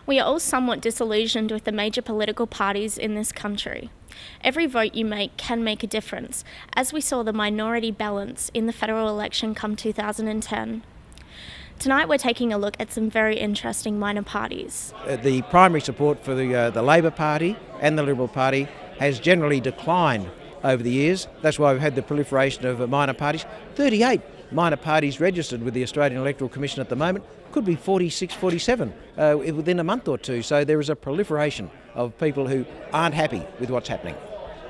We are all somewhat disillusioned with the major political parties in this country. Every vote you make can make a difference, as we saw the minority balance in the federal election come 2010. Tonight we're taking a look at some very interesting minor parties. The primary support for the Labor Party and the Liberal Party has generally declined over the years. That's why we've had the proliferation of minor parties. 38 minor parties registered with the Australian Electoral Commission at the moment. Could be 46, 47 within a month or two. So there is a proliferation of people who aren't happy with what's happening.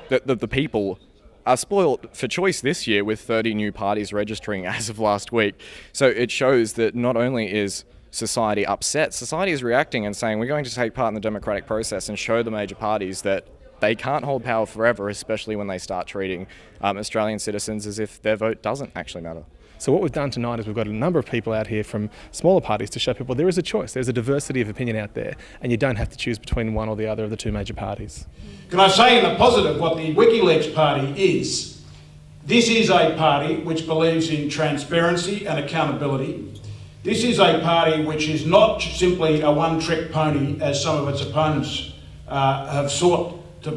The people are spoiled for choice this year with 30 new parties registering as of last week. So it shows that not only is society upset, society is reacting and saying we're going to take part in the democratic process and show the major parties that they can't hold power forever, especially when they start treating Australian citizens as if their vote doesn't actually matter. So what we've done tonight is we've got a number of people out here from smaller parties to show people there is a choice, there's a diversity of opinion out there, and you don't have to choose between one or the other of the two major parties. Can I say in the positive what the WikiLeaks party is? This is a party which believes in transparency and accountability. This is a party which is not simply a one-trick pony, as some of its opponents have sought to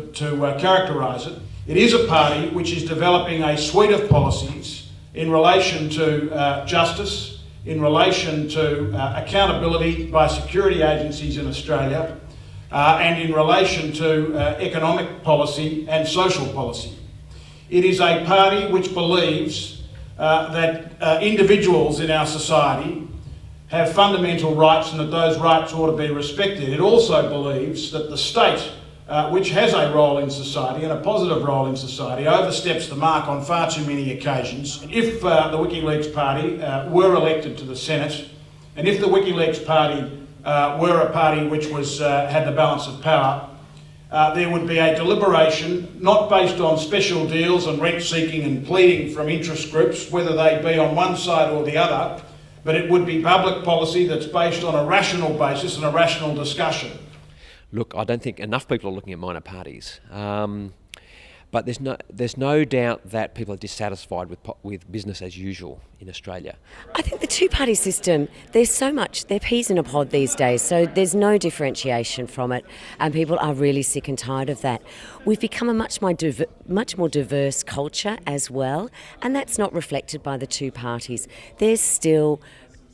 characterise it. It is a party which is developing a suite of policies in relation to justice, in relation to accountability by security agencies in Australia, and in relation to economic policy and social policy. It is a party which believes that individuals in our society have fundamental rights and that those rights ought to be respected. It also believes that the state, which has a role in society and a positive role in society, oversteps the mark on far too many occasions. If the WikiLeaks party were elected to the Senate, and if the WikiLeaks party were a party which had the balance of power, there would be a deliberation not based on special deals and rent-seeking and pleading from interest groups, whether they be on one side or the other, but it would be public policy that's based on a rational basis and a rational discussion. Look, I don't think enough people are looking at minor parties, but there's no doubt that people are dissatisfied with business as usual in Australia. I think the two-party system, they're peas in a pod these days, so there's no differentiation from it, and people are really sick and tired of that. We've become a much more diverse culture as well, and that's not reflected by the two parties. There's still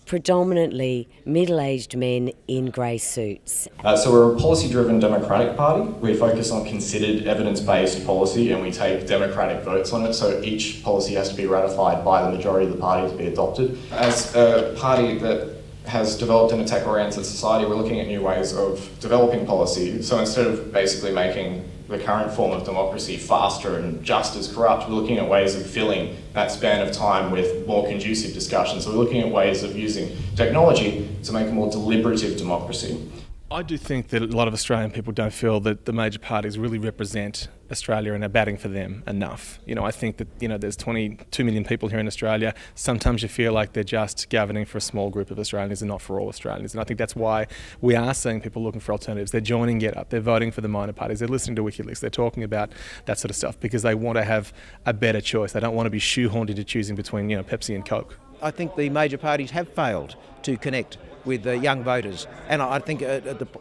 predominantly middle-aged men in grey suits. So we're a policy-driven democratic party. We focus on considered evidence-based policy and we take democratic votes on it, so each policy has to be ratified by the majority of the party to be adopted. As a party that has developed in a tech-oriented society, we're looking at new ways of developing policy. So instead of basically making the current form of democracy faster and just as corrupt, we're looking at ways of filling that span of time with more conducive discussion. So we're looking at ways of using technology to make a more deliberative democracy. I do think that a lot of Australian people don't feel that the major parties really represent Australia and are batting for them enough. I think that, there's 22 million people here in Australia. Sometimes you feel like they're just governing for a small group of Australians and not for all Australians. And I think that's why we are seeing people looking for alternatives. They're joining GetUp, they're voting for the minor parties, they're listening to WikiLeaks, they're talking about that sort of stuff because they want to have a better choice. They don't want to be shoehorned into choosing between, Pepsi and Coke. I think the major parties have failed to connect with young voters, and I think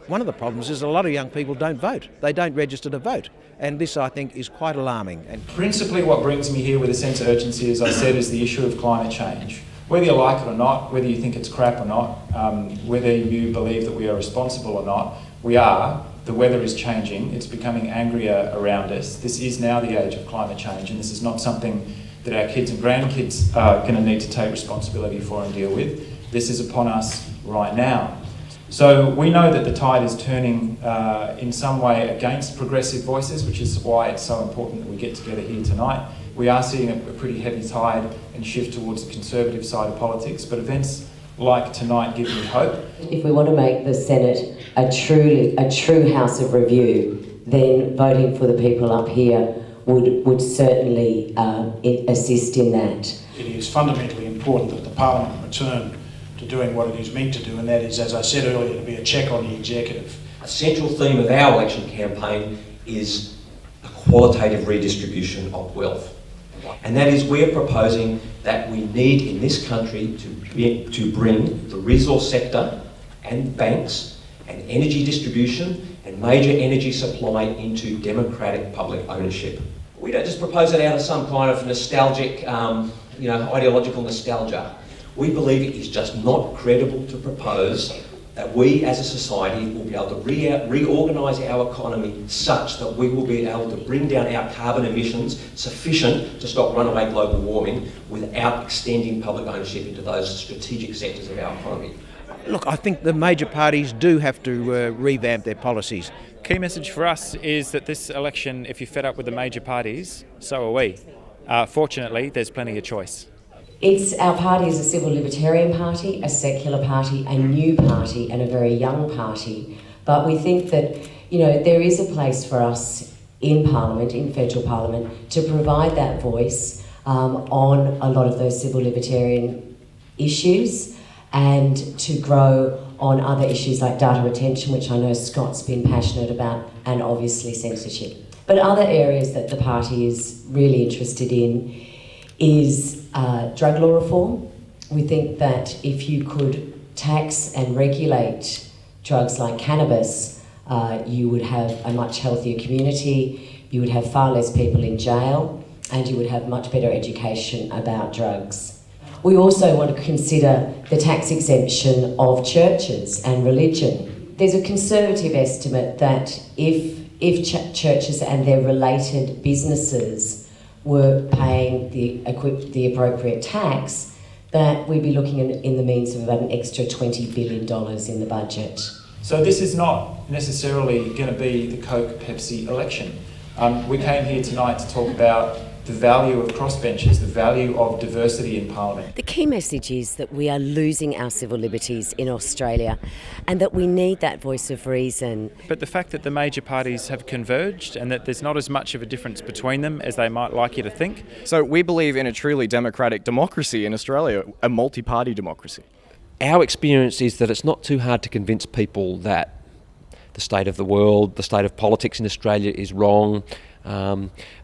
one of the problems is a lot of young people don't vote. They don't register to vote, and this I think is quite alarming. And principally what brings me here with a sense of urgency, as I said, is the issue of climate change. Whether you like it or not, whether you think it's crap or not, whether you believe that we are responsible or not, we are. The weather is changing, it's becoming angrier around us. This is now the age of climate change, and this is not something that our kids and grandkids are going to need to take responsibility for and deal with. This is upon us right now. So we know that the tide is turning in some way against progressive voices, which is why it's so important that we get together here tonight. We are seeing a pretty heavy tide and shift towards the conservative side of politics, but events like tonight give me hope. If we want to make the Senate a true house of review, then voting for the people up here would certainly assist in that. It is fundamentally important that the Parliament return to doing what it is meant to do, and that is, as I said earlier, to be a check on the executive. A central theme of our election campaign is a qualitative redistribution of wealth. And that is, we're proposing that we need in this country to bring the resource sector and banks and energy distribution and major energy supply into democratic public ownership. We don't just propose it out of some kind of nostalgic, ideological nostalgia. We believe it is just not credible to propose that we as a society will be able to reorganise our economy such that we will be able to bring down our carbon emissions sufficient to stop runaway global warming without extending public ownership into those strategic sectors of our economy. Look, I think the major parties do have to revamp their policies. Key message for us is that this election, if you're fed up with the major parties, so are we. Fortunately, there's plenty of choice. Our party is a civil libertarian party, a secular party, a new party and a very young party. But we think that, there is a place for us in Parliament, in federal Parliament, to provide that voice on a lot of those civil libertarian issues and to grow on other issues like data retention, which I know Scott's been passionate about, and obviously censorship. But other areas that the party is really interested in is drug law reform. We think that if you could tax and regulate drugs like cannabis, you would have a much healthier community, you would have far less people in jail, and you would have much better education about drugs. We also want to consider the tax exemption of churches and religion. There's a conservative estimate that if churches and their related businesses were paying the appropriate tax, that we'd be looking in the means of about an extra $20 billion in the budget. So this is not necessarily going to be the Coke-Pepsi election. We came here tonight to talk about the value of crossbenchers, the value of diversity in Parliament. The key message is that we are losing our civil liberties in Australia and that we need that voice of reason. But the fact that the major parties have converged and that there's not as much of a difference between them as they might like you to think. So we believe in a truly democratic democracy in Australia, a multi-party democracy. Our experience is that it's not too hard to convince people that the state of the world, the state of politics in Australia is wrong.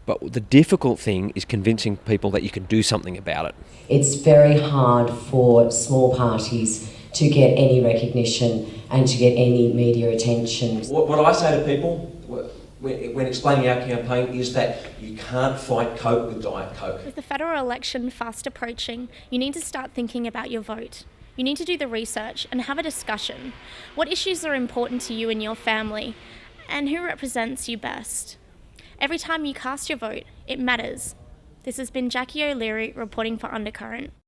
But the difficult thing is convincing people that you can do something about it. It's very hard for small parties to get any recognition and to get any media attention. What I say to people when explaining our campaign is that you can't fight Coke with Diet Coke. With the federal election fast approaching, you need to start thinking about your vote. You need to do the research and have a discussion. What issues are important to you and your family, and who represents you best? Every time you cast your vote, it matters. This has been Jackie O'Leary reporting for Undercurrent.